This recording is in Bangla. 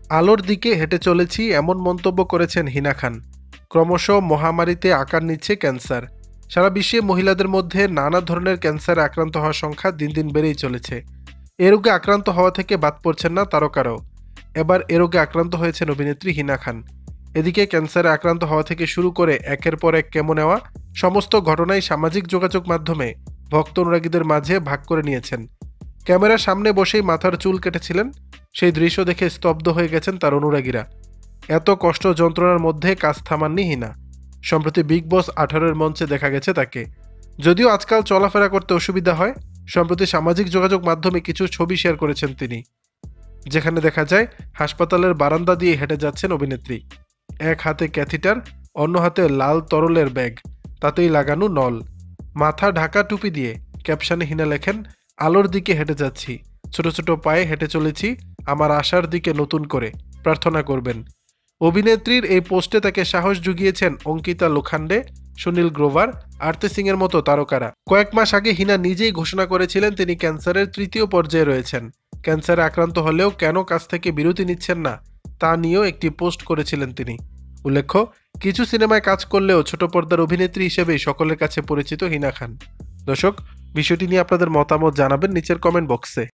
আলোর দিকে হেঁটে চলেছি এমন মন্তব্য করেছেন হিনা খান। ক্রমশ মহামারীতে আকার নিচ্ছে ক্যান্সার। সারা বিশ্বে মহিলাদের মধ্যে নানা ধরনের ক্যান্সারে আক্রান্ত হওয়ার সংখ্যা দিন দিন বেড়েই চলেছে। এ রোগে আক্রান্ত হওয়া থেকে বাদ পড়ছেন না তারকারাও। এবার এ রোগে আক্রান্ত হয়েছেন অভিনেত্রী হিনা খান। এদিকে ক্যান্সারে আক্রান্ত হওয়া থেকে শুরু করে একের পর এক কেমো নেওয়া সমস্ত ঘটনাই সামাজিক যোগাযোগ মাধ্যমে ভক্ত অনুরাগীদের মাঝে ভাগ করে নিয়েছেন। ক্যামেরার সামনে বসেই মাথার চুল কেটেছিলেন। সেই দৃশ্য দেখে স্তব্ধ হয়ে গেছেন তার অনুরাগীরা। এত কষ্ট যন্ত্রণার মধ্যে কাজ থামাননি হিনা। সম্প্রতি বিগ বস 18-এর মঞ্চে দেখা গেছে তাকে। যদিও আজকাল চলাফেরা করতে অসুবিধা হয়, সম্প্রতি সামাজিক যোগাযোগ মাধ্যমে কিছু ছবি শেয়ার করেছেন তিনি, যেখানে দেখা যায় হাসপাতালের বারান্দা দিয়ে হেঁটে যাচ্ছেন অভিনেত্রী। এক হাতে ক্যাথিটার, অন্য হাতে লাল তরলের ব্যাগ, তাতেই লাগানো নল। মাথা ঢাকা টুপি দিয়ে ক্যাপশনে হিনা লেখেন, আলোর দিকে হেঁটে যাচ্ছি, ছোট ছোট পায়ে হেঁটে চলেছি আমার আশার দিকে, নতুন করে প্রার্থনা করবেন। অভিনেত্রীর এই পোস্টে তাকে সাহস জুগিয়েছেন অঙ্কিতা লোখান্ডে, সুনীল গ্রোভার, আরতি সিং এর মতো তারকারা। কয়েক মাস আগে হিনা নিজেই ঘোষণা করেছিলেন তিনি ক্যান্সারের 3য় পর্যায়ে রয়েছেন। ক্যান্সারে আক্রান্ত হলেও কেন কাজ থেকে বিরতি নিচ্ছেন না তা নিয়েও একটি পোস্ট করেছিলেন তিনি। উল্লেখ্য, কিছু সিনেমায় কাজ করলেও ছোট পর্দার অভিনেত্রী হিসেবেই সকলের কাছে পরিচিত হিনা খান। দর্শক, বিষয়টি নিয়ে আপনাদের মতামত জানাবেন নিচের কমেন্ট বক্সে।